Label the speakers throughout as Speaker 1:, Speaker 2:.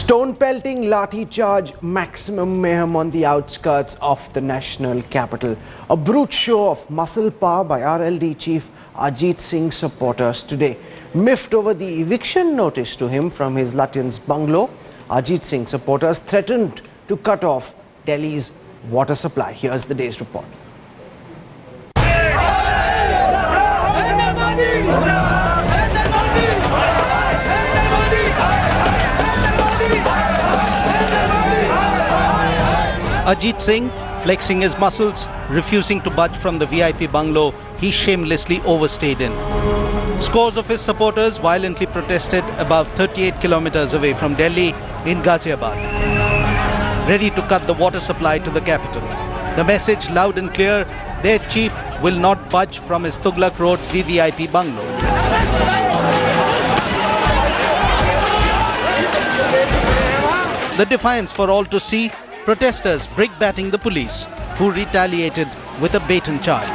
Speaker 1: Stone pelting, lathi charge, maximum mayhem on the outskirts of the national capital. A brute show of muscle power by RLD chief Ajit Singh supporters today. Miffed over the eviction notice to him from his Lutyens bungalow, Ajit Singh supporters threatened to cut off Delhi's water supply. Here's the day's report.
Speaker 2: Ajit Singh, flexing his muscles, refusing to budge from the VIP bungalow he shamelessly overstayed in. Scores of his supporters violently protested about 38 kilometers away from Delhi in Ghaziabad, ready to cut the water supply to the capital. The message loud and clear: their chief will not budge from his Tughlaq Road VVIP bungalow. The defiance for all to see, protesters brick-batting the police, who retaliated with a baton charge.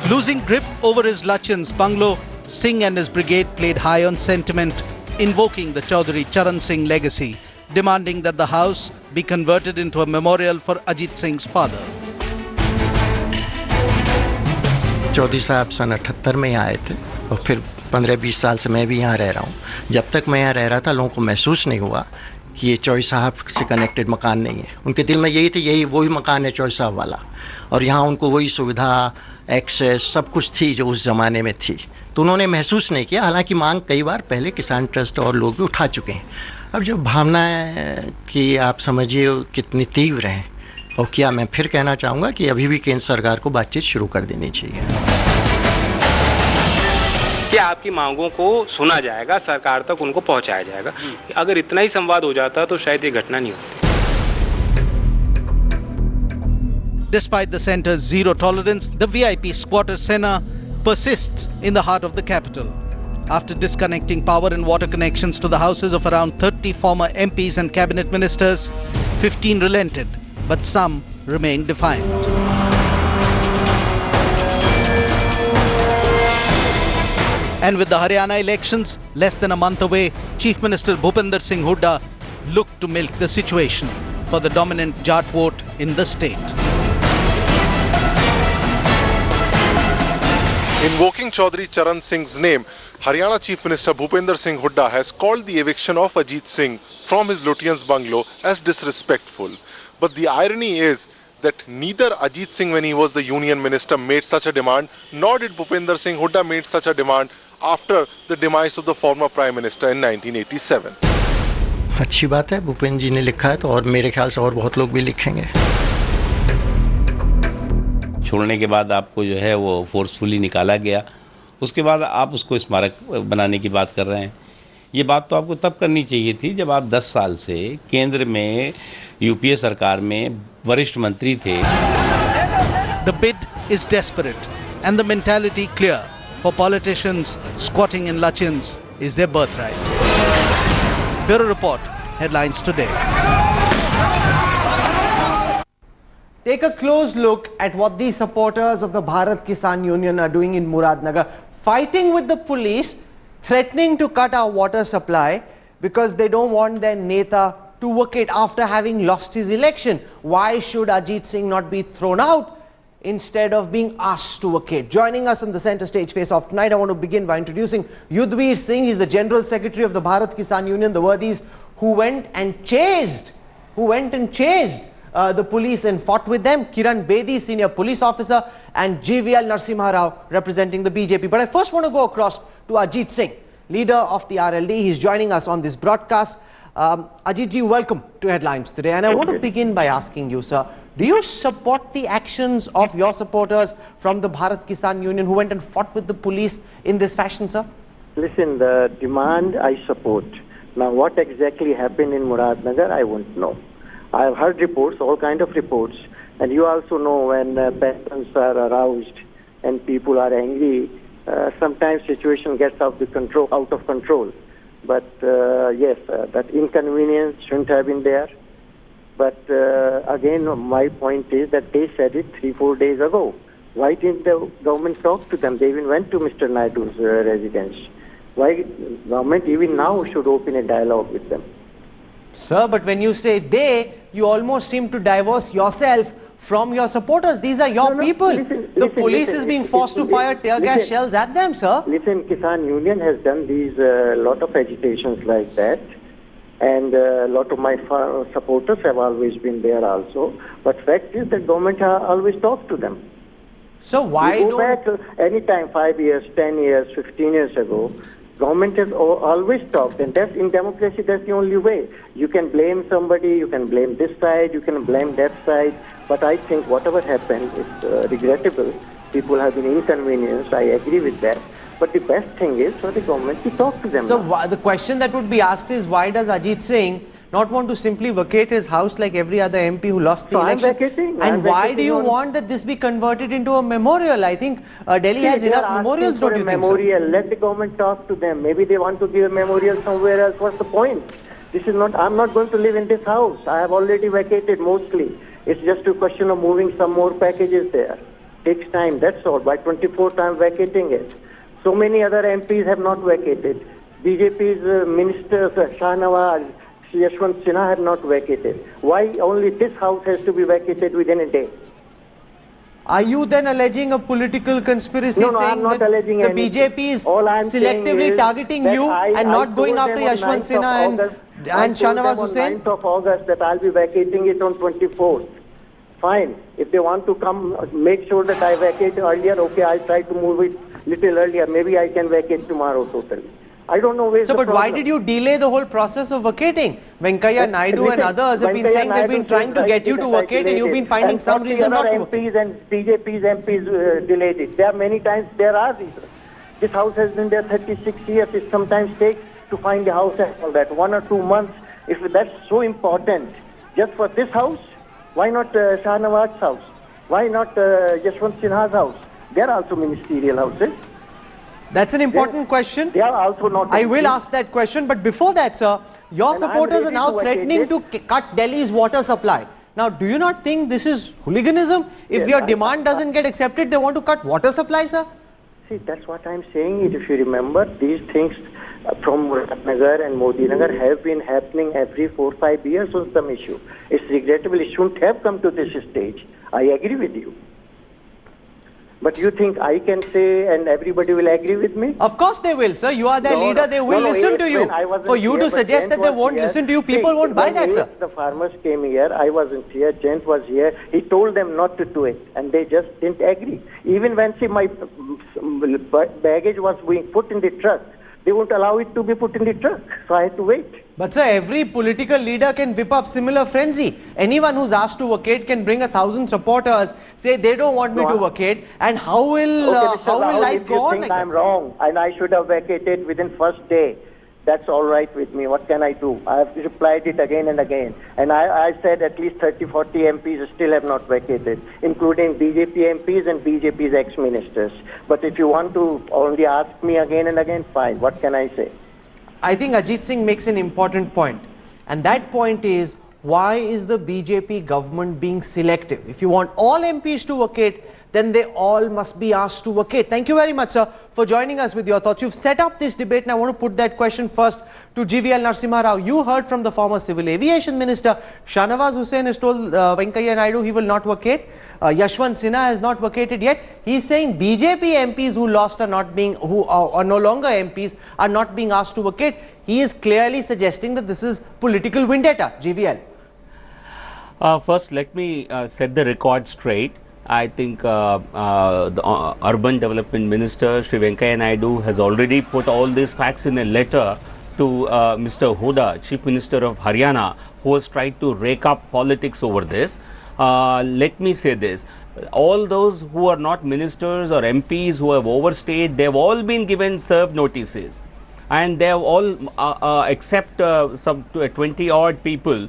Speaker 2: Losing grip over his Lutyens bungalow, Singh and his brigade played high on sentiment, invoking the Chaudhary Charan Singh legacy, demanding that the house be converted into a memorial for Ajit Singh's father.
Speaker 3: Chaudhary साहब सन 78 में आए थे और फिर 15-20 साल से मैं भी यहाँ रह रहा हूँ. जब तक मैं यहाँ रह रहा था लोगों को महसूस नहीं हुआ कि ये चौधरी साहब से कनेक्टेड मकान नहीं है. उनके दिल में यही थी, यही वही मकान है चौधरी साहब वाला, और यहाँ उनको वही सुविधा, एक्सेस, सब कुछ थी जो उस ज़माने में थी. तो उन्होंने महसूस नहीं किया. हालांकि मांग कई बार पहले किसान ट्रस्ट और लोग भी उठा चुके हैं. अब जो भावनाएँ कि आप समझिए कितनी तीव्र हैं, और क्या मैं फिर कहना चाहूँगा कि अभी भी केंद्र सरकार को बातचीत शुरू कर देनी चाहिए.
Speaker 4: क्या आपकी मांगों को सुना जाएगा, सरकार तक उनको पहुंचाया जाएगा? अगर इतना ही संवाद हो जाता तो शायद ये घटना नहीं होती.
Speaker 2: Despite the centre's zero tolerance, the VIP squatter Sena persists in the heart of the capital. After disconnecting power and water connections to the houses of around 30 former MPs and cabinet ministers, 15 relented, but some remain defiant. And with the Haryana elections less than a month away, Chief Minister Bhupinder Singh Hooda looked to milk the situation for the dominant Jat vote in the state.
Speaker 5: Invoking Chaudhary Charan Singh's name, Haryana Chief Minister Bhupinder Singh Hooda has called the eviction of Ajit Singh from his Lutyens bungalow as disrespectful. But the irony is that neither Ajit Singh, when he was the union minister, made such a demand, nor did Bhupinder Singh Hooda made such a demand after the demise of the former Prime Minister in 1987.
Speaker 3: अच्छी बात है, भूपेंद्र जी ने लिखा है तो और मेरे ख्याल से और बहुत लोग भी लिखेंगे.
Speaker 6: छोड़ने के बाद आपको जो है वो फोर्सफुली निकाला गया, उसके बाद आप उसको स्मारक बनाने की बात कर रहे हैं. ये बात तो आपको तब करनी चाहिए थी जब आप 10 साल से केंद्र में यूपीए सरकार में वरिष्ठ मंत्री थे.
Speaker 2: The bid is desperate and the mentality clear. For politicians, squatting in Lutyens is their birthright. Bureau Report, headlines today.
Speaker 1: Take a close look at what the supporters of the Bharat Kisan Union are doing in Muradnagar, fighting with the police, threatening to cut our water supply because they don't want their Neta to vacate after having lost his election. Why should Ajit Singh not be thrown out instead of being asked to vacate? Joining us on the center stage face-off tonight, I want to begin by introducing Yudhvir Singh. He's the General Secretary of the Bharat Kisan Union, the worthies who went and chased the police and fought with them. Kiran Bedi, Senior Police Officer, and GVL Narasimha Rao, representing the BJP. But I first want to go across to Ajit Singh, leader of the RLD. He's joining us on this broadcast. Ajit ji, welcome to Headlines today. And I want to begin by asking you, sir, do you support the actions of your supporters from the Bharat Kisan Union who went and fought with the police in this fashion, sir?
Speaker 7: Listen, the demand I support. Now, what exactly happened in Muradnagar, I won't know. I have heard reports, all kind of reports, and you also know when peasants are aroused and people are angry, sometimes situation gets out of control. But yes, that inconvenience shouldn't have been there. But again, my point is that they said it 3-4 days ago. Why didn't the government talk to them? They even went to Mr. Naidu's residence. Why government even now should open a dialogue with them?
Speaker 1: Sir, but when you say they, you almost seem to divorce yourself from your supporters. These are your
Speaker 7: No, no,
Speaker 1: people.
Speaker 7: listen,
Speaker 1: Police is being forced to fire tear gas
Speaker 7: listen.
Speaker 1: shells at them, sir.
Speaker 7: Listen, Kisan Union has done these lot of agitations like that, and a lot of my supporters have always been there also. But fact is that government always talked to them.
Speaker 1: So why
Speaker 7: You go
Speaker 1: don't...
Speaker 7: back any time, 5 years, 10 years, 15 years ago, government has always talked, and that's in democracy. That's the only way. You can blame somebody, you can blame this side, you can blame that side. But I think whatever happened is regrettable. People have been inconvenienced. I agree with that. But the best thing is for the government to talk to them.
Speaker 1: So
Speaker 7: now.
Speaker 1: the question that would be asked is, why does Ajit Singh not want to simply vacate his house like every other MP who lost the
Speaker 7: So I'm
Speaker 1: election?
Speaker 7: vacating.
Speaker 1: And
Speaker 7: I'm
Speaker 1: why do
Speaker 7: vacating
Speaker 1: you
Speaker 7: on-
Speaker 1: want that this be converted into a memorial? I think Delhi has
Speaker 7: They are
Speaker 1: enough
Speaker 7: asking
Speaker 1: memorials,
Speaker 7: for
Speaker 1: don't
Speaker 7: a
Speaker 1: you think, sir?
Speaker 7: memorial. Let the government talk to them. Maybe they want to give a memorial somewhere else. What's the point? This is not. I'm not going to live in this house. I have already vacated mostly. It's just a question of moving some more packages there. Takes time. That's all. By 24th, I'm vacating it. So many other MPs have not vacated. BJP's ministers, Shahnawaz, Yashwant Sinha have not vacated. Why only this house has to be vacated within a day?
Speaker 1: Are you then alleging a political conspiracy,
Speaker 7: No,
Speaker 1: saying
Speaker 7: I'm not
Speaker 1: that
Speaker 7: alleging
Speaker 1: the
Speaker 7: anything.
Speaker 1: BJP is
Speaker 7: All I'm saying
Speaker 1: selectively
Speaker 7: is
Speaker 1: targeting
Speaker 7: that
Speaker 1: you and not going
Speaker 7: told
Speaker 1: after
Speaker 7: them on
Speaker 1: Yashwant
Speaker 7: 9th of
Speaker 1: Sinha
Speaker 7: August-
Speaker 1: and
Speaker 7: I told
Speaker 1: Shahnawaz
Speaker 7: them on
Speaker 1: Hussain?
Speaker 7: 9th of August that I'll be vacating it on 24th. Fine. If they want to come, make sure that I vacate earlier, okay, I'll try to move it little earlier. Maybe I can vacate tomorrow totally. I don't know where
Speaker 1: So,
Speaker 7: the
Speaker 1: but why
Speaker 7: problem.
Speaker 1: did you delay the whole process of vacating? Venkaiah Naidu and others have been
Speaker 7: Venkaiah
Speaker 1: saying they've been
Speaker 7: Naidu
Speaker 1: trying to
Speaker 7: said
Speaker 1: get you to
Speaker 7: that I
Speaker 1: vacate and
Speaker 7: delayed
Speaker 1: you've
Speaker 7: it.
Speaker 1: been finding
Speaker 7: And
Speaker 1: some
Speaker 7: 40
Speaker 1: reason not
Speaker 7: other
Speaker 1: to.
Speaker 7: MPs and BJP's MPs delayed it. There are many times there are reasons. This house has been there 36 years. It sometimes takes to find a house and all that. 1 or 2 months. If that's so important, just for this house, why not Shahnawaz's house? Why not Yashwant Sinha's house? They are also ministerial houses.
Speaker 1: That's an important question.
Speaker 7: They are also not.
Speaker 1: I will ask that question, but before that, sir, your
Speaker 7: And I'm
Speaker 1: supporters are
Speaker 7: ready
Speaker 1: now
Speaker 7: to vacate
Speaker 1: threatening
Speaker 7: it.
Speaker 1: to cut Delhi's water supply. Now, do you not think this is hooliganism? If
Speaker 7: Yes,
Speaker 1: your demand doesn't get accepted, they want to cut water supply, sir?
Speaker 7: See, that's what I'm saying. If you remember, these things from Muradnagar and Modinagar have been happening every 4-5 years on some issue. It's regrettable. It shouldn't have come to this stage. I agree with you. But you think I can say and everybody will agree with me?
Speaker 1: Of course they will, sir. You are their
Speaker 7: No,
Speaker 1: leader.
Speaker 7: no.
Speaker 1: They will
Speaker 7: No, no,
Speaker 1: listen
Speaker 7: yes,
Speaker 1: to you.
Speaker 7: when I wasn't
Speaker 1: For you
Speaker 7: here,
Speaker 1: to
Speaker 7: but
Speaker 1: suggest
Speaker 7: Jayant
Speaker 1: that they
Speaker 7: was
Speaker 1: won't
Speaker 7: here.
Speaker 1: listen to you, people
Speaker 7: See,
Speaker 1: won't buy
Speaker 7: when
Speaker 1: that, sir.
Speaker 7: The farmers came here. I wasn't here. Jayant was here. He told them not to do it, and they just didn't agree. Even when my baggage was being put in the truck, they won't allow it to be put in the truck. So I had to wait.
Speaker 1: But sir, every political leader can whip up similar frenzy. Anyone who's asked to vacate can bring 1,000 supporters, say they don't want me to vacate, and how will
Speaker 7: Okay, Mr. Rahul,
Speaker 1: life
Speaker 7: if
Speaker 1: go
Speaker 7: you
Speaker 1: on
Speaker 7: think
Speaker 1: like
Speaker 7: I'm
Speaker 1: that?
Speaker 7: wrong and I should have vacated within first day, that's all right with me. What can I do? I have replied it again and again. And I said at least 30-40 MPs still have not vacated, including BJP MPs and BJP's ex-ministers. But if you want to only ask me again and again, fine. What can I say?
Speaker 1: I think Ajit Singh makes an important point. And that point is, why is the BJP government being selective? If you want all MPs to vacate, then they all must be asked to vacate. Thank you very much, sir, for joining us with your thoughts. You've set up this debate, and I want to put that question first to GVL Narasimha Rao. You heard from the former Civil Aviation Minister. Shahnawaz Hussain has told Venkaiah Naidu he will not vacate. Yashwant Sinha has not vacated yet. He's saying BJP MPs who lost are not being, who are no longer MPs, are not being asked to vacate. He is clearly suggesting that this is political vendetta. GVL.
Speaker 8: First, let me set the record straight. I think the Urban Development Minister, Shri Venkaiah Naidu, has already put all these facts in a letter to Mr. Huda, Chief Minister of Haryana, who has tried to rake up politics over this. Let me say this. All those who are not ministers or MPs who have overstayed, they have all been given served notices. And they have all, except some 20-odd people,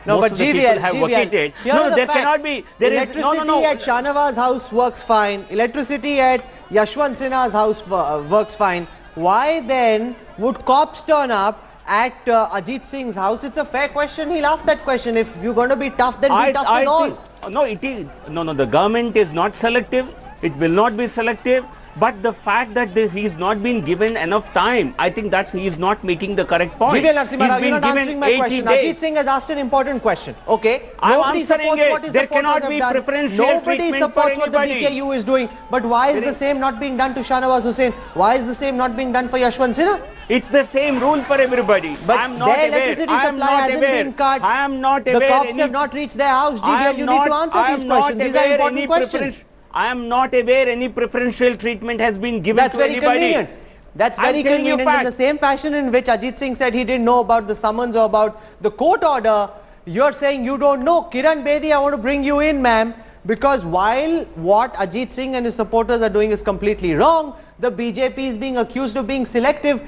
Speaker 1: No,
Speaker 8: most
Speaker 1: but
Speaker 8: of the
Speaker 1: GVL,
Speaker 8: people have
Speaker 1: GVL.
Speaker 8: vacated.
Speaker 1: Here are
Speaker 8: No,
Speaker 1: the
Speaker 8: there
Speaker 1: facts.
Speaker 8: cannot be. There is
Speaker 1: Electricity at Shahnawaz's house works fine. Electricity at Yashwant Sinha's house works fine. Why then would cops turn up at Ajit Singh's house? It's a fair question. He'll ask that question. If you're going to be tough, then be tough with all.
Speaker 8: No, it is. No, the government is not selective. It will not be selective. But the fact that he's not been given enough time, I think that's he's not making the correct point.
Speaker 1: GVL Narasimha Rao,
Speaker 8: He's
Speaker 1: you're
Speaker 8: been
Speaker 1: not
Speaker 8: given
Speaker 1: answering my
Speaker 8: 80
Speaker 1: question.
Speaker 8: days.
Speaker 1: Ajit Singh has asked an important question. Okay,
Speaker 8: I'm
Speaker 1: nobody
Speaker 8: answering
Speaker 1: supports
Speaker 8: it.
Speaker 1: what his
Speaker 8: There
Speaker 1: supporters
Speaker 8: cannot
Speaker 1: have
Speaker 8: be
Speaker 1: done.
Speaker 8: preferential
Speaker 1: Nobody
Speaker 8: treatment for
Speaker 1: supports what the
Speaker 8: anybody.
Speaker 1: BKU is doing. But why is the same not being done to Shahnawaz Hussain? Why is the same not being done for Yashwant Sinha?
Speaker 8: It's the same rule for everybody.
Speaker 1: But
Speaker 8: I'm not
Speaker 1: their
Speaker 8: aware.
Speaker 1: electricity
Speaker 8: I am
Speaker 1: supply
Speaker 8: not
Speaker 1: hasn't
Speaker 8: aware.
Speaker 1: been cut.
Speaker 8: I am not
Speaker 1: The
Speaker 8: aware.
Speaker 1: cops have not reached their house.
Speaker 8: I
Speaker 1: GVL,
Speaker 8: am
Speaker 1: you
Speaker 8: not,
Speaker 1: need to answer
Speaker 8: I
Speaker 1: these
Speaker 8: am not
Speaker 1: questions. These are
Speaker 8: aware
Speaker 1: important
Speaker 8: any
Speaker 1: questions.
Speaker 8: I am not aware any preferential treatment has been given
Speaker 1: That's
Speaker 8: to
Speaker 1: very
Speaker 8: anybody.
Speaker 1: convenient. That's
Speaker 8: I'm
Speaker 1: very
Speaker 8: telling you
Speaker 1: convenient. In the
Speaker 8: facts.
Speaker 1: same fashion in which Ajit Singh said he didn't know about the summons or about the court order, you're saying you don't know. Kiran Bedi, I want to bring you in, ma'am, because while what Ajit Singh and his supporters are doing is completely wrong, the BJP is being accused of being selective.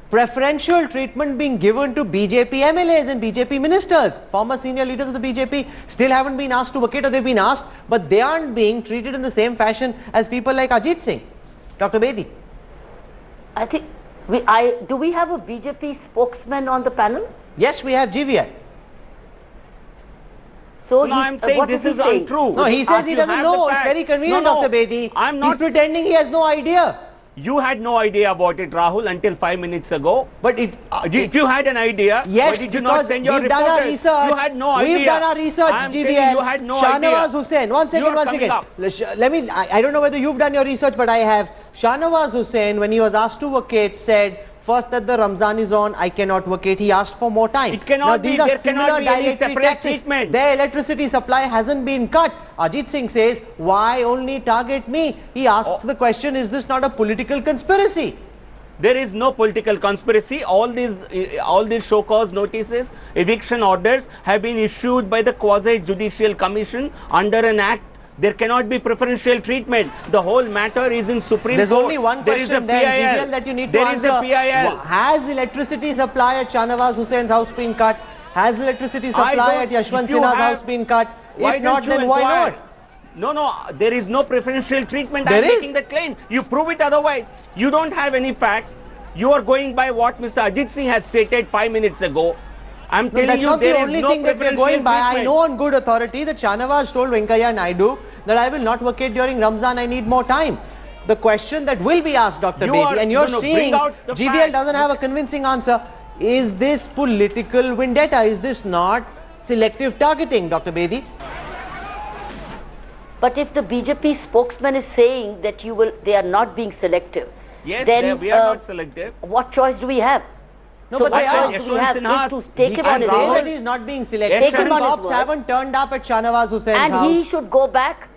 Speaker 1: Preferential treatment being given to BJP MLAs and BJP ministers. Former senior leaders of the BJP still haven't been asked to vacate, or they've been asked, but they aren't being treated in the same fashion as people like Ajit Singh. Dr. Bedi.
Speaker 9: I think do we have a BJP spokesman on the panel?
Speaker 1: Yes, we have GVI.
Speaker 9: So
Speaker 8: No, I'm saying
Speaker 9: what
Speaker 8: this
Speaker 9: he
Speaker 8: is
Speaker 9: saying?
Speaker 8: untrue.
Speaker 1: No, he says he
Speaker 8: You
Speaker 1: doesn't
Speaker 8: have
Speaker 1: know.
Speaker 8: the
Speaker 1: It's
Speaker 8: facts.
Speaker 1: very convenient,
Speaker 8: No,
Speaker 1: Dr. Bedi.
Speaker 8: I'm not.
Speaker 1: He's pretending he has no idea.
Speaker 8: You had no idea about it, Rahul, until 5 minutes ago.
Speaker 1: But
Speaker 8: If you had an idea,
Speaker 1: yes,
Speaker 8: why did you
Speaker 1: because
Speaker 8: not send your
Speaker 1: we've done our
Speaker 8: reporters?
Speaker 1: research.
Speaker 8: You had no idea.
Speaker 1: We've done our research,
Speaker 8: I'm telling
Speaker 1: GVL.
Speaker 8: you, you had no
Speaker 1: Shahnawaz
Speaker 8: idea.
Speaker 1: Hussain. One second,
Speaker 8: You're
Speaker 1: one
Speaker 8: coming
Speaker 1: second.
Speaker 8: up.
Speaker 1: Let me, I don't know whether you've done your research, but I have. Shahnawaz Hussain, when he was asked to vacate, said, first that the Ramzan is on, I cannot vacate. He asked for more time.
Speaker 8: It cannot
Speaker 1: now,
Speaker 8: be.
Speaker 1: these are
Speaker 8: There
Speaker 1: similar
Speaker 8: cannot be any
Speaker 1: dilatory
Speaker 8: separate
Speaker 1: tactics.
Speaker 8: treatment.
Speaker 1: Their electricity supply hasn't been cut. Ajit Singh says, why only target me? He asks the question, is this not a political conspiracy?
Speaker 8: There is no political conspiracy. All these show cause notices, eviction orders have been issued by the quasi-judicial commission under an act. There cannot be preferential treatment. The whole matter is in Supreme
Speaker 1: There's
Speaker 8: Court.
Speaker 1: only one
Speaker 8: There is a
Speaker 1: question there,
Speaker 8: PIL.
Speaker 1: GVL, that you need to
Speaker 8: There
Speaker 1: answer.
Speaker 8: is a PIL.
Speaker 1: Has electricity supply at Shahnawaz Hussein's house been cut? Has electricity supply at Yashwant
Speaker 8: If you
Speaker 1: Sinha's
Speaker 8: have-
Speaker 1: house been cut?
Speaker 8: Why
Speaker 1: If not,
Speaker 8: don't you
Speaker 1: then why
Speaker 8: inquire?
Speaker 1: not?
Speaker 8: No, there is no preferential treatment.
Speaker 1: There
Speaker 8: I'm
Speaker 1: is.
Speaker 8: making the claim. You prove it otherwise. You don't have any facts. You are going by what Mr. Ajit Singh had stated 5 minutes ago. I'm
Speaker 1: No,
Speaker 8: telling
Speaker 1: that's
Speaker 8: you
Speaker 1: not the
Speaker 8: there
Speaker 1: only
Speaker 8: is no
Speaker 1: thing that we're
Speaker 8: preferential
Speaker 1: going by. I
Speaker 8: treatment.
Speaker 1: know on good authority that Shahnawaz told Venkaiah Naidu that I will not vacate during Ramzan, I need more time. The question that will be asked, Dr.
Speaker 8: You
Speaker 1: Bedi,
Speaker 8: are-
Speaker 1: and you're
Speaker 8: no, bring
Speaker 1: seeing
Speaker 8: out the
Speaker 1: GVL
Speaker 8: facts.
Speaker 1: doesn't have a convincing answer. Is this political vendetta? Is this not selective targeting, Dr. Bedi?
Speaker 9: But if the BJP spokesman is saying that they are not being selective,
Speaker 8: Yes,
Speaker 9: then
Speaker 8: we are not selective.
Speaker 9: what choice do we have?
Speaker 1: No,
Speaker 9: so
Speaker 1: but
Speaker 9: what
Speaker 1: they are.
Speaker 9: choice do we
Speaker 8: Yashwant
Speaker 9: have
Speaker 8: Sinha's-
Speaker 9: is to take
Speaker 1: He
Speaker 9: him
Speaker 1: can
Speaker 9: on his
Speaker 1: say that
Speaker 9: word,
Speaker 1: he's not being selective.
Speaker 9: Take him
Speaker 1: The
Speaker 9: on his
Speaker 1: cops
Speaker 9: word.
Speaker 1: haven't turned up at Shahnawaz Hussein's
Speaker 9: and
Speaker 1: house.
Speaker 9: he should go back.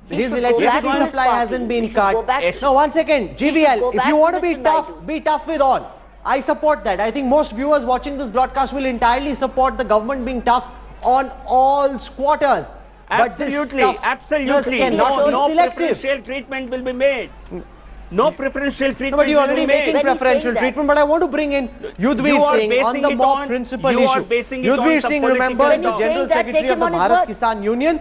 Speaker 9: He
Speaker 1: His
Speaker 9: should go back
Speaker 1: electricity
Speaker 9: on his
Speaker 1: supply
Speaker 9: party.
Speaker 1: hasn't
Speaker 9: He
Speaker 1: been
Speaker 9: should go
Speaker 1: cut.
Speaker 9: back.
Speaker 1: No, one second.
Speaker 9: should
Speaker 1: GVL,
Speaker 9: go
Speaker 1: if
Speaker 9: back
Speaker 1: you
Speaker 9: to
Speaker 1: want to
Speaker 9: Mr.
Speaker 1: be tough with all. I support that. I think most viewers watching this broadcast will entirely support the government being tough on all squatters. But this
Speaker 8: Absolutely,
Speaker 1: stuff
Speaker 8: absolutely.
Speaker 1: cannot be
Speaker 8: No
Speaker 1: selective.
Speaker 8: preferential treatment will be made. No preferential treatment
Speaker 1: No, but you're
Speaker 8: will
Speaker 1: already
Speaker 8: be made.
Speaker 1: making
Speaker 9: When he's
Speaker 1: preferential
Speaker 9: saying that.
Speaker 1: treatment. But I want to bring in
Speaker 8: You
Speaker 1: Yudhvir
Speaker 8: are
Speaker 1: Singh on
Speaker 8: basing
Speaker 1: the
Speaker 8: it
Speaker 1: mob
Speaker 8: on-
Speaker 1: principal
Speaker 8: you are
Speaker 1: issue.
Speaker 8: basing it on
Speaker 1: Yudhvir
Speaker 8: some
Speaker 1: Singh
Speaker 8: political
Speaker 1: remembers the
Speaker 9: stuff.
Speaker 1: General
Speaker 9: When he's saying that,
Speaker 1: Secretary
Speaker 9: take
Speaker 1: of the
Speaker 9: him on his
Speaker 1: Bharat
Speaker 9: word.
Speaker 1: Kisan Union.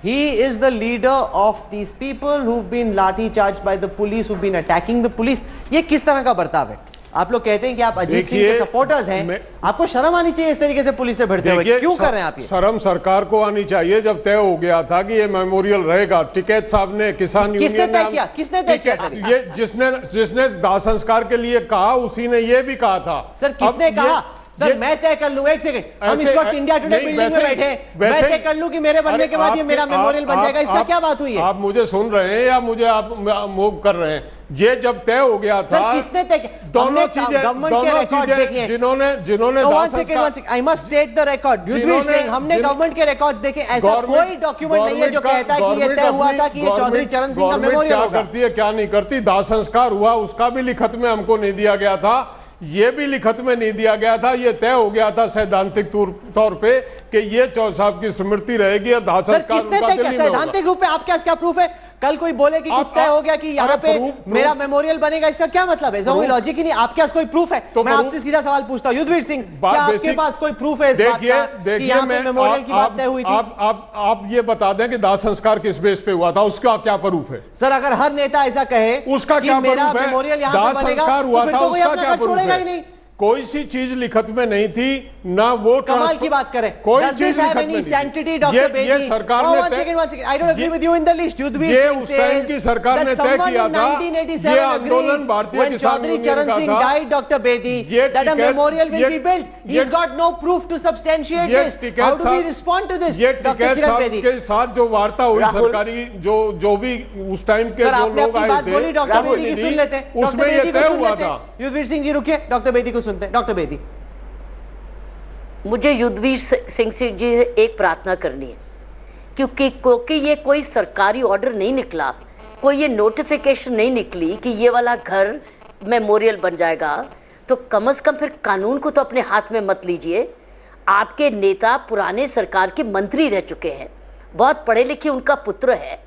Speaker 1: He is the leader of these people who've been लाठी charged by the police, who've been attacking the police. ये किस तरह का बर्ताव है? आप लोग कहते हैं कि आप अजीत सिंह के सपोर्टर्स हैं, आपको शर्म आनी चाहिए इस तरीके से पुलिस से भिड़ते हुए। क्यों कर रहे हैं आप ये?
Speaker 10: शर्म सरकार को आनी चाहिए जब तय हो गया था कि ये मेमोरियल रहेगा। टिकैत साहब ने किसान
Speaker 1: किसने
Speaker 10: यूनियन
Speaker 1: तय किया? किसने तय किया सर?
Speaker 10: ये जिसने दाह संस्कार के लिए कहा उसी ने ये भी कहा था।
Speaker 1: सर किसने कहा? सर मैं तय कर लूं, एक सेकंड, हम इस वक्त इंडिया टुडे बिल्डिंग में बैठे हैं, मैं तय कर लूं कि मेरे बनने के बाद ये मेरा मेमोरियल बन जाएगा, इसका क्या बात हुई है?
Speaker 10: आप मुझे सुन रहे हैं या मुझे आप मूव कर रहे हैं? ये जब तय हो गया था,
Speaker 1: सर किसने तय किया?
Speaker 10: दोनों चीजें जिन्होंने
Speaker 1: one second, I must state the record. Yudhvir Singh, हमने गवर्नमेंट के रिकॉर्ड्स देखे, ऐसा कोई डॉक्यूमेंट नहीं है जो कहता है कि ये तय हुआ था कि ये चौधरी चरण सिंह का मेमोरियल
Speaker 10: क्या
Speaker 1: होगा।
Speaker 10: करती है क्या नहीं करती। दाह संस्कार हुआ, उसका भी लिखत में हमको नहीं दिया गया था, ये भी लिखत में नहीं दिया गया था। ये तय हो गया था सैद्धांतिक तौर पे कि ये चौधरी साहब की स्मृति रहेगी और दाह
Speaker 1: सर
Speaker 10: संस्कार
Speaker 1: किसने
Speaker 10: उनका
Speaker 1: तय किया?
Speaker 10: दिल्ली में होगा।
Speaker 1: सैद्धांतिक रूप में आपके पास क्या प्रूफ है? कल कोई बोले कि कुछ तय हो गया कि यहाँ
Speaker 10: अरे
Speaker 1: पे
Speaker 10: proof-
Speaker 1: मेरा मेमोरियल बनेगा, इसका क्या मतलब है? कोई लॉजिक ही नहीं। आपके पास कोई प्रूफ है?
Speaker 10: तो
Speaker 1: मैं
Speaker 10: proof-
Speaker 1: आपसे सीधा सवाल पूछता हूँ, युद्धवीर सिंह,
Speaker 10: बात
Speaker 1: क्या आपके
Speaker 10: basic-
Speaker 1: पास कोई प्रूफ है इस बात का कि यहाँ पे मेमोरियल की बात तय हुई थी?
Speaker 10: आप ये बता दें कि दाह संस्कार किस बेस पे हुआ था, उसका क्या प्रूफ है?
Speaker 1: सर अगर हर नेता ऐसा कहे
Speaker 10: उसका
Speaker 1: कि
Speaker 10: क्या
Speaker 1: मेरा
Speaker 10: प्रूफ है?
Speaker 1: मेमोरियल यहाँ
Speaker 10: दाह
Speaker 1: पे बनेगा,
Speaker 10: संस्कार हुआ
Speaker 1: तो फिर
Speaker 10: था,
Speaker 1: तो कोई
Speaker 10: उसका
Speaker 1: अपना
Speaker 10: क्या
Speaker 1: घर
Speaker 10: प्रूफ
Speaker 1: छोड़ेगा
Speaker 10: है?
Speaker 1: ही नहीं।
Speaker 10: कोई सी चीज लिखत में नहीं थी, ना वो
Speaker 1: कमाल की बात करें।
Speaker 10: कोई
Speaker 1: Does this
Speaker 10: चीज
Speaker 1: have
Speaker 10: लिखत
Speaker 1: any
Speaker 10: में नहीं।
Speaker 1: sanctity, Dr. Bedi?
Speaker 10: ये सरकार
Speaker 1: Oh,
Speaker 10: ने
Speaker 1: one second. I don't agree with you in the least. Yudhvir
Speaker 10: ये
Speaker 1: Singh
Speaker 10: उस टाइम
Speaker 1: says
Speaker 10: की सरकार ने
Speaker 1: that
Speaker 10: तय
Speaker 1: someone
Speaker 10: किया
Speaker 1: in
Speaker 10: था।
Speaker 1: 1987
Speaker 10: ये आंदोलन
Speaker 1: agreed
Speaker 10: भारतीय
Speaker 1: when
Speaker 10: किसान
Speaker 1: Chaudhary
Speaker 10: यूनियन
Speaker 1: Charan
Speaker 10: का
Speaker 1: Singh
Speaker 10: था।
Speaker 1: died, Dr. Bedi,
Speaker 10: ये
Speaker 1: that a
Speaker 10: ticket-
Speaker 1: memorial will
Speaker 10: ये-
Speaker 1: be built.
Speaker 10: ये-
Speaker 1: He's got no proof to substantiate
Speaker 10: ये
Speaker 1: this.
Speaker 10: Tikait
Speaker 1: How do we
Speaker 10: साहब-
Speaker 1: respond to this,
Speaker 10: ये
Speaker 1: Dr.
Speaker 10: टिकैत
Speaker 1: Kiran
Speaker 10: साहब
Speaker 1: Bedi?
Speaker 10: के साथ जो वार्ता हुई
Speaker 9: राहुल-
Speaker 10: सरकारी जो भी उस टाइम के
Speaker 1: सर
Speaker 10: जो
Speaker 1: आपने
Speaker 10: लोग
Speaker 1: अपनी
Speaker 10: आए
Speaker 1: बात
Speaker 10: थे
Speaker 1: बोली, डॉक्टर बेदी की सुन लेते हैं।
Speaker 10: उसमें
Speaker 1: डॉक्टर
Speaker 10: ये
Speaker 1: बेदी को
Speaker 10: तय
Speaker 1: सुन
Speaker 10: हुआ
Speaker 1: लेते
Speaker 10: था।
Speaker 1: हैं। युद्धवीर सिंह जी रुकिए, डॉक्टर बेदी को सुनते हैं। डॉक्टर बेदी,
Speaker 9: मुझे युद्धवीर सिंह जी से एक प्रार्थना करनी है, क्योंकि ये कोई सरकारी ऑर्डर नहीं निकला, कोई ये नोटिफिकेशन नहीं निकली कि ये वाला घर मेमोरियल बन जाएगा, तो कम से कम फिर कानून को तो अपने हाथ में मत लीजिए। आपके नेता पुराने सरकार के मंत्री रह चुके हैं, बहुत पढ़े लिखे उनका पुत्र है,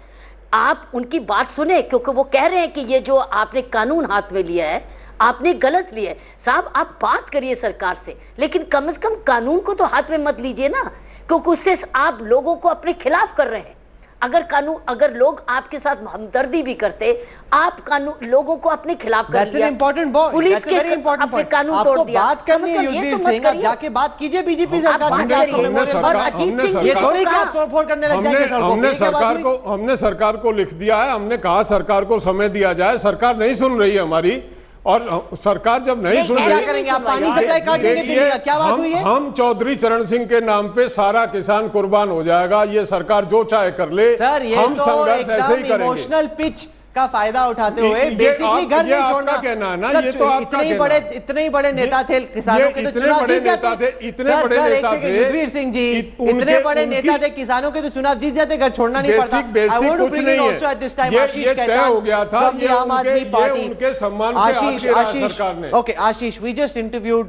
Speaker 9: आप उनकी बात सुने, क्योंकि वो कह रहे हैं कि ये जो आपने कानून हाथ में लिया है आपने गलत लिया है। साहब आप बात करिए सरकार से, लेकिन कम से कम कानून को तो हाथ में मत लीजिए ना, क्योंकि उससे आप लोगों को अपने खिलाफ कर रहे हैं। अगर लोग आपके साथ हमदर्दी भी करते, आप कानून लोगों को अपने खिलाफ कर
Speaker 1: That's an
Speaker 9: लिया।
Speaker 1: important point.
Speaker 9: Police
Speaker 1: That's a
Speaker 9: के
Speaker 1: very important
Speaker 9: अपने
Speaker 1: point.
Speaker 9: कानून
Speaker 1: आपको
Speaker 9: तोड़ दिया।
Speaker 1: बात करनी है
Speaker 9: कम से कम ये
Speaker 1: युद्धवीर
Speaker 9: तो मत
Speaker 1: सिंह, आप
Speaker 9: करिए।
Speaker 1: जाके बात कीजिए बीजेपी
Speaker 9: आप
Speaker 1: सरकार
Speaker 9: बात
Speaker 1: से, आपको
Speaker 9: करिए।
Speaker 1: मेमोरियल
Speaker 9: और
Speaker 1: बनना है।
Speaker 9: अजीत सिंह जी
Speaker 1: ये
Speaker 9: को
Speaker 1: थोड़ी कि
Speaker 9: कहा-
Speaker 1: आप तोड़-फोड़ करने लग जाएंगे सड़कों पे। ये क्या बात हुई?
Speaker 10: हमने सरकार को लिख दिया है, हमने कहा सरकार को समय दिया जाए, सरकार नहीं सुन रही है हमारी, और सरकार जब नहीं सुन
Speaker 1: क्या
Speaker 10: रही
Speaker 1: करेंगे आप? पानी सप्लाई काट देंगे दिल्ली का? क्या बात हुई है?
Speaker 10: हम चौधरी चरण सिंह के नाम पे सारा किसान कुर्बान हो जाएगा, ये सरकार जो चाहे कर ले,
Speaker 1: सर ये
Speaker 10: हम
Speaker 1: तो
Speaker 10: संघर्ष ऐसे ही
Speaker 1: एकदम
Speaker 10: करेंगे।
Speaker 1: इमोशनल पिच का फायदा उठाते हुए
Speaker 10: ये
Speaker 1: बेसिकली
Speaker 10: आप-
Speaker 1: घर
Speaker 10: ये
Speaker 1: नहीं
Speaker 10: आपका
Speaker 1: छोड़ना।
Speaker 10: कहना है ना,
Speaker 1: सर,
Speaker 10: ये तो आपका
Speaker 1: इतने ही बड़े नेता थे किसानों के, तो
Speaker 10: इतने
Speaker 1: चुनाव
Speaker 10: बड़े
Speaker 1: जीत
Speaker 10: नेता
Speaker 1: जाते।
Speaker 10: थे, इतने बड़े
Speaker 1: सर, एक
Speaker 10: नेता
Speaker 1: सेकंड,
Speaker 10: थे।
Speaker 1: युद्धवीर सिंह जी, इतने
Speaker 10: उनके-
Speaker 1: बड़े नेता
Speaker 10: उनकी-
Speaker 1: थे किसानों के, तो चुनाव जीत जाते, घर छोड़ना नहीं पड़ता।
Speaker 10: बेसिक
Speaker 1: I want to
Speaker 10: कुछ
Speaker 1: bring in
Speaker 10: नहीं
Speaker 1: also at this time
Speaker 10: है।
Speaker 1: आशीष
Speaker 10: ये तय
Speaker 1: कैतान
Speaker 10: हो गया था,
Speaker 1: from the आम आदमी पार्टी।
Speaker 10: उनके सम्मान पे आके सरकार ने।
Speaker 1: Okay, Ashish, we just interviewed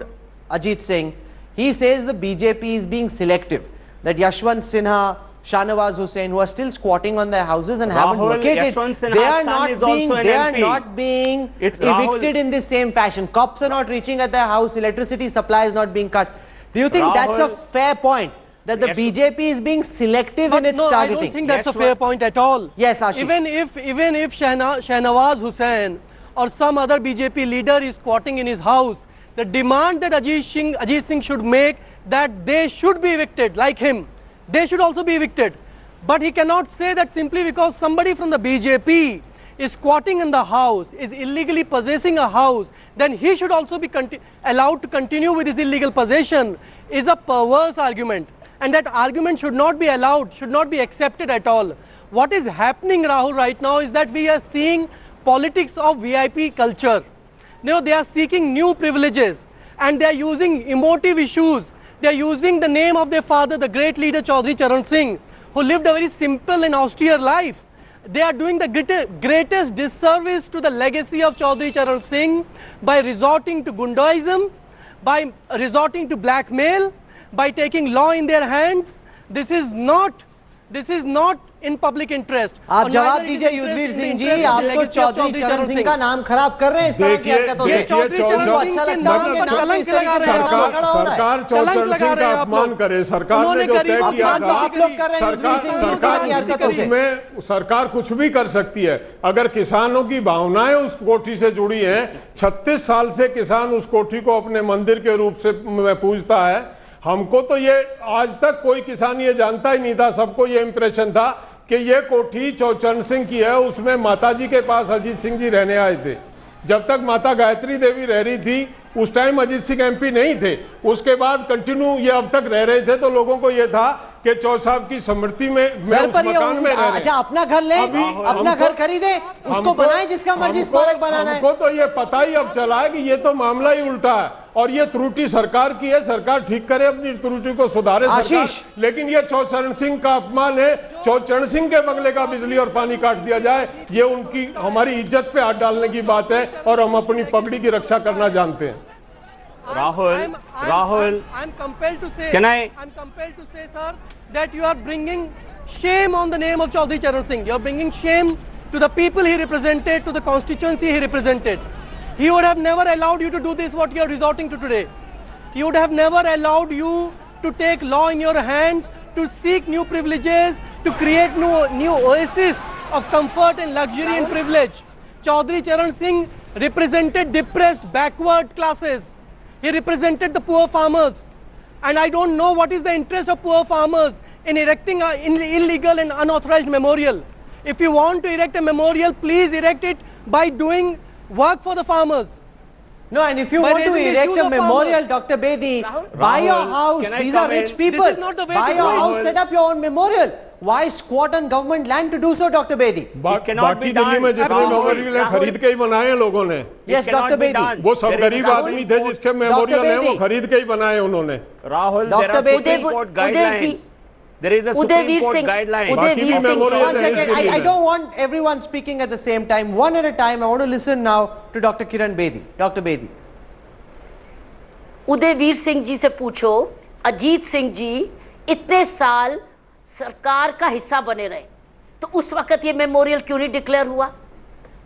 Speaker 1: Ajit Singh. He says the BJP is being selective. That Yashwant Sinha, Shahnawaz Hussain, who are still squatting on their houses and haven't
Speaker 8: Rahul,
Speaker 1: vacated,
Speaker 8: Yashwant Sinha's
Speaker 1: they are
Speaker 8: son
Speaker 1: not
Speaker 8: is also an
Speaker 1: they are
Speaker 8: MP.
Speaker 1: not being
Speaker 8: It's Rahul.
Speaker 1: evicted in the same fashion. Cops are not reaching at their house. Electricity supply is not being cut. Do you think that's a
Speaker 8: Rahul,
Speaker 1: fair point? That the
Speaker 8: Yes.
Speaker 1: BJP is being selective in its
Speaker 11: no, I
Speaker 1: targeting?
Speaker 11: don't think that's
Speaker 8: Yes,
Speaker 11: a fair point at all.
Speaker 1: Yes, Ashish.
Speaker 11: Even if Shahnawaz Hussain or some other BJP leader is squatting in his house, the demand that Ajit Singh should make that they should be evicted like him. They should also be evicted. But he cannot say that simply because somebody from the BJP is squatting in the house, is illegally possessing a house, then he should also be allowed to continue with his illegal possession, is a perverse argument. And that argument should not be allowed, should not be accepted at all. What is happening, Rahul, right now is that we are seeing politics of VIP culture. You know, they are seeking new privileges and they are using emotive issues. They are using the name of their father, the great leader Chaudhry Charan Singh, who lived a very simple and austere life. They are doing the greatest disservice to the legacy of Chaudhry Charan Singh by resorting to Gundaism, by resorting to blackmail, by taking law in their hands. This is not in public interest.
Speaker 1: आप
Speaker 11: और
Speaker 1: जवाब
Speaker 11: neither it is
Speaker 1: दीजिए
Speaker 11: interest
Speaker 1: Yudhvir
Speaker 11: in the
Speaker 1: Singh ji,
Speaker 11: interest of
Speaker 1: आप
Speaker 11: the
Speaker 1: तो
Speaker 11: legacy of
Speaker 1: Chaudhary चरण सिंह का नाम खराब कर रहे हैं इस तरह की हरकतों से।
Speaker 11: चौधरी चरण
Speaker 1: उनको
Speaker 11: सिंह
Speaker 1: अच्छा
Speaker 11: के
Speaker 1: लगता है
Speaker 11: नाम
Speaker 1: उनके
Speaker 11: पर
Speaker 1: नाम पे इस
Speaker 11: कलंक
Speaker 1: तरीके से
Speaker 11: लगा रहे हैं
Speaker 1: नाम
Speaker 11: आप।
Speaker 1: पकड़ा हो रहा है।
Speaker 10: सरकार चौधरी
Speaker 11: लगा
Speaker 10: सिंह
Speaker 11: रहे
Speaker 10: का
Speaker 11: हैं आप
Speaker 10: अपमान
Speaker 11: लोग।
Speaker 10: करे, सरकार ने
Speaker 11: उन्होंने
Speaker 10: जो तय
Speaker 11: गरीब
Speaker 10: किया
Speaker 1: अपमान तो आप लोग कर रहे हैं युद्धवीर सिंह जी, इस तरह की हरकतों से।
Speaker 10: उसमें सरकार कुछ भी कर सकती है। अगर किसानों की भावनाएं उस कोठी से जुड़ी हैं, 36 साल से किसान उस कोठी को अपने मंदिर के रूप से पूजता है। हमको तो ये आज तक कोई किसान ये जानता ही नहीं था, सबको ये इंप्रेशन था कि ये कोठी चरण सिंह की है, उसमें माताजी के पास अजीत सिंह जी रहने आए थे। जब तक माता गायत्री देवी रह रही थी उस टाइम अजीत सिंह एमपी नहीं थे। उसके बाद कंटिन्यू ये अब तक रह रहे थे, तो लोगों को ये था कि चौ साहब की स्मृति में
Speaker 1: सर
Speaker 10: उस
Speaker 1: पर ये
Speaker 10: मकान में रह रहे।
Speaker 1: अच्छा अपना घर ले, अपना घर खरीदे, उसको बनाए जिसका मर्जी स्मारक बनाना है।
Speaker 10: हमको तो ये पता ही अब चला है कि ये तो मामला ही उल्टा है और ये त्रुटि सरकार की है। सरकार ठीक करे, अपनी त्रुटि को सुधारे सरकार। लेकिन ये चरण सिंह का अपमान है। चरण सिंह के बंगले का बिजली और पानी काट दिया जाए, ये उनकी हमारी इज्जत पे हाथ डालने की बात है और हम अपनी पगड़ी की रक्षा करना जानते हैं।
Speaker 8: Rahul,
Speaker 11: I'm compelled to say,
Speaker 8: Can I-
Speaker 11: I'm compelled to say, sir, that you are bringing shame on the name of Chaudhry Charan Singh. You are bringing shame to the people he represented, to the constituency he represented. He would have never allowed you to do this, what you are resorting to today. He would have never allowed you to take law in your hands, to seek new privileges, to create new oasis of comfort and luxury and privilege. Chaudhry Charan Singh represented depressed, backward classes. He represented the poor farmers. and I don't know what is the interest of poor farmers in erecting an illegal and unauthorized memorial. If you want to erect a memorial, please erect it by doing work for the farmers.
Speaker 1: No, and if you
Speaker 11: By
Speaker 1: want to
Speaker 11: raising
Speaker 1: erect
Speaker 11: issues
Speaker 1: a
Speaker 11: of
Speaker 1: memorial,
Speaker 11: farmers.
Speaker 1: Dr. Bedi,
Speaker 8: Rahul,
Speaker 1: buy your house.
Speaker 8: can I
Speaker 1: These are
Speaker 8: come in?
Speaker 1: rich people.
Speaker 11: This is not the way
Speaker 1: Buy
Speaker 11: to
Speaker 1: your
Speaker 11: do it.
Speaker 1: house, set up your own memorial. Why squat on government land to do so, Dr. Bedi?
Speaker 8: cannot be
Speaker 10: बाकी Delhi
Speaker 8: done.
Speaker 10: में जितने
Speaker 8: Rahul,
Speaker 10: memorial है
Speaker 8: Rahul.
Speaker 10: खरीद के ही बनाए हैं लोगों ने.
Speaker 1: Yes,
Speaker 8: cannot
Speaker 1: Dr.
Speaker 8: be
Speaker 1: Bedi.
Speaker 8: done.
Speaker 10: वो सब
Speaker 8: There is
Speaker 10: गरीब
Speaker 8: a
Speaker 10: आदमी थे जिसके मेमोरियल है वो
Speaker 1: Bedi.
Speaker 10: खरीद के ही बनाए उन्होंने.
Speaker 8: Rahul,
Speaker 1: Dr.
Speaker 8: there are
Speaker 1: Bedi.
Speaker 8: Supreme Court
Speaker 9: Udayveer
Speaker 8: guidelines. There is a Supreme
Speaker 9: Udayveer
Speaker 8: Court
Speaker 9: Singh.
Speaker 8: guideline.
Speaker 9: Udayveer
Speaker 10: बाकी भी
Speaker 9: Singh.
Speaker 10: मेमोरियल
Speaker 1: One
Speaker 10: है
Speaker 1: second,
Speaker 10: इसके
Speaker 1: I
Speaker 10: लिए.
Speaker 1: don't want everyone speaking at the same time. One at a time. I want to listen now to Dr. Kiran Bedi. Dr. Bedi.
Speaker 9: Udayveer Singh ji से पूछो, अजीत सिंह जी इतने साल सरकार का हिस्सा बने रहे, तो उस वक्त ये मेमोरियल क्यों नहीं डिक्लेयर हुआ?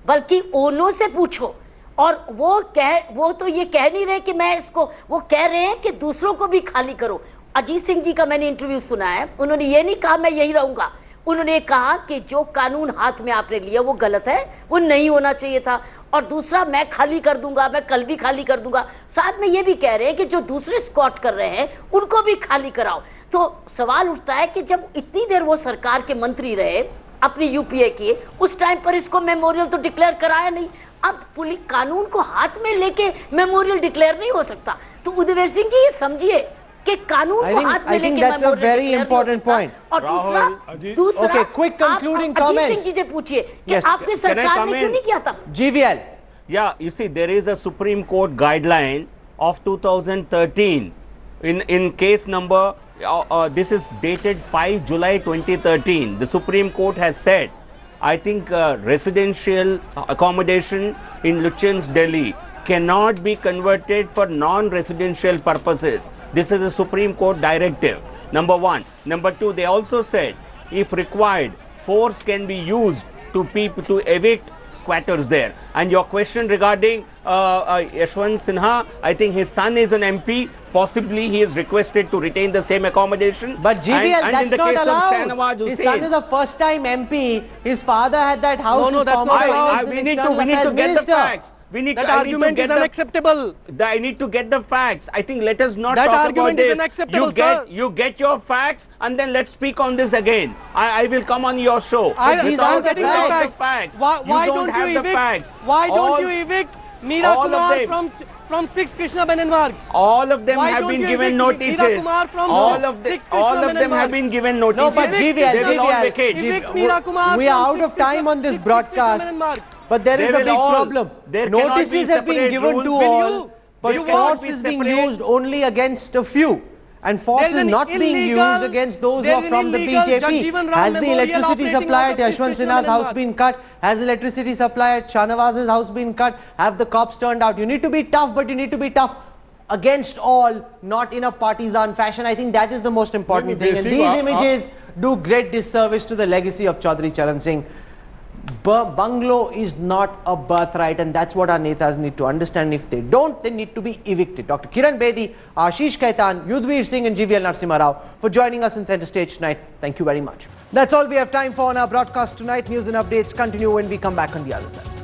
Speaker 9: बल्कि ओनों से पूछो, और वो तो ये कह नहीं रहे कि मैं इसको, वो कह रहे हैं कि दूसरों को भी खाली करो. अजीत सिंह जी का मैंने इंटरव्यू सुना है, उन्होंने ये नहीं कहा मैं यही रहूंगा, उन्होंने कहा कि जो कानून हाथ में आपने लिया वो गलत है, वो नहीं होना चाहिए था, और दूसरा मैं खाली कर दूंगा, मैं कल भी खाली कर दूंगा. साथ में ये भी कह रहे हैं कि जो दूसरे स्क्वाट कर रहे हैं उनको भी खाली कराओ. तो सवाल उठता है कि जब इतनी देर वो सरकार के मंत्री रहे अपनी यूपीए के, उस टाइम पर इसको मेमोरियल तो डिक्लेयर कराया नहीं. अब पुलिस कानून को हाथ में लेके मेमोरियल डिक्लेयर नहीं हो सकता. तो उदयवीर सिंह जी ये समझिए कि कानून को हाथ में
Speaker 1: I think
Speaker 9: लेके
Speaker 1: that's a
Speaker 9: memorial
Speaker 1: very
Speaker 9: declare नहीं हो
Speaker 1: important
Speaker 9: सकता.
Speaker 1: point.
Speaker 9: और दूसरा
Speaker 1: Okay, quick concluding
Speaker 9: आप
Speaker 1: comments.
Speaker 9: अजीत सिंह जी से पूछिए कि
Speaker 1: Yes.
Speaker 9: आपने
Speaker 8: Can I
Speaker 9: सरकार
Speaker 8: come
Speaker 9: ने क्यों
Speaker 8: in?
Speaker 9: नहीं किया था?
Speaker 1: GVL.
Speaker 8: Yeah, you see, there is a Supreme Court guideline of 2013 in case number, this is dated 5 July 2013. The Supreme Court has said, I think residential accommodation in Lutyens, Delhi cannot be converted for non-residential purposes. This is a Supreme Court directive, number one. Number two, they also said, if required, force can be used to evict squatters there. And your question regarding Yashwant Sinha, I think his son is an MP. Possibly he is requested to retain the same accommodation.
Speaker 1: But GVL,
Speaker 8: and
Speaker 1: that's
Speaker 8: in the
Speaker 1: not
Speaker 8: case
Speaker 1: allowed.
Speaker 8: Of Shahnawaz
Speaker 1: His
Speaker 8: Hussain,
Speaker 1: son is a first-time MP. His father had that house.
Speaker 11: No,
Speaker 1: his
Speaker 11: that's
Speaker 1: former
Speaker 11: not
Speaker 1: finance
Speaker 11: allowed.
Speaker 1: and
Speaker 8: we need
Speaker 1: external
Speaker 8: to
Speaker 1: affairs
Speaker 8: get the
Speaker 1: minister.
Speaker 8: facts.
Speaker 11: That argument is unacceptable.
Speaker 8: I need to get the facts. I think let us not
Speaker 11: That
Speaker 8: talk about
Speaker 11: argument is
Speaker 8: this.
Speaker 11: unacceptable, sir.
Speaker 8: You get your facts and then let's speak on this again. I will come on your show.
Speaker 1: these are the
Speaker 8: Without
Speaker 1: facts.
Speaker 11: Why
Speaker 8: you
Speaker 11: don't
Speaker 8: have
Speaker 11: you
Speaker 8: the
Speaker 11: evict?
Speaker 8: facts.
Speaker 11: Why don't
Speaker 8: All-
Speaker 11: you evict Meera
Speaker 8: all of
Speaker 11: Kumar
Speaker 8: them.
Speaker 11: from 6 Krishna Benenmarg?
Speaker 8: All of them
Speaker 11: Why
Speaker 8: have
Speaker 11: don't
Speaker 8: been
Speaker 11: you
Speaker 8: given
Speaker 11: evict Meera
Speaker 8: notices.
Speaker 11: Kumar from
Speaker 8: All of them,
Speaker 11: 6 Krishna
Speaker 8: all of them
Speaker 11: Benenmarg?
Speaker 8: have been given notices.
Speaker 1: No, but
Speaker 8: They will all vacate.
Speaker 11: Evict Meera Kumar
Speaker 1: we are
Speaker 11: from
Speaker 1: out of
Speaker 11: 6
Speaker 1: time on this
Speaker 11: 6
Speaker 1: broadcast.
Speaker 11: Krishna Benenmarg.
Speaker 1: But there
Speaker 8: They
Speaker 1: is a
Speaker 8: will
Speaker 1: big
Speaker 8: all-
Speaker 1: problem.
Speaker 8: there cannot
Speaker 1: Notices
Speaker 8: be
Speaker 1: have been
Speaker 8: separate
Speaker 1: given
Speaker 8: rules.
Speaker 1: to
Speaker 8: Will
Speaker 1: all,
Speaker 11: you-
Speaker 1: but
Speaker 11: you
Speaker 1: force
Speaker 11: cannot
Speaker 1: is
Speaker 11: be
Speaker 1: being
Speaker 11: separate.
Speaker 1: used only against a few. And force
Speaker 11: There's
Speaker 1: is
Speaker 11: an
Speaker 1: not being
Speaker 11: illegal-
Speaker 1: used against those who
Speaker 11: there's
Speaker 1: are
Speaker 11: an
Speaker 1: from the
Speaker 11: illegal
Speaker 1: BJP.
Speaker 11: Jagjeevan Ram
Speaker 1: Has the
Speaker 11: Memorial
Speaker 1: electricity
Speaker 11: operating
Speaker 1: supply
Speaker 11: out
Speaker 1: at
Speaker 11: of
Speaker 1: Yashwant
Speaker 11: Krishna
Speaker 1: Sinha's house
Speaker 11: Benenmarg.
Speaker 1: been cut? Has electricity supply at Shahnawaz's house been cut? Have the cops turned out? You need to be tough, but you need to be tough against all, not in a partisan fashion. I think that is the most important thing. And these images do great disservice to the legacy of Chaudhary Charan Singh. Bungalow is not a birthright, and that's what our netas need to understand. If they don't, they need to be evicted. Dr. Kiran Bedi, Ashish Khaitan, Yudhvir Singh and GVL Narasimha Rao for joining us in Centre Stage tonight. Thank you very much. That's all we have time for on our broadcast tonight. News and updates continue when we come back on the other side.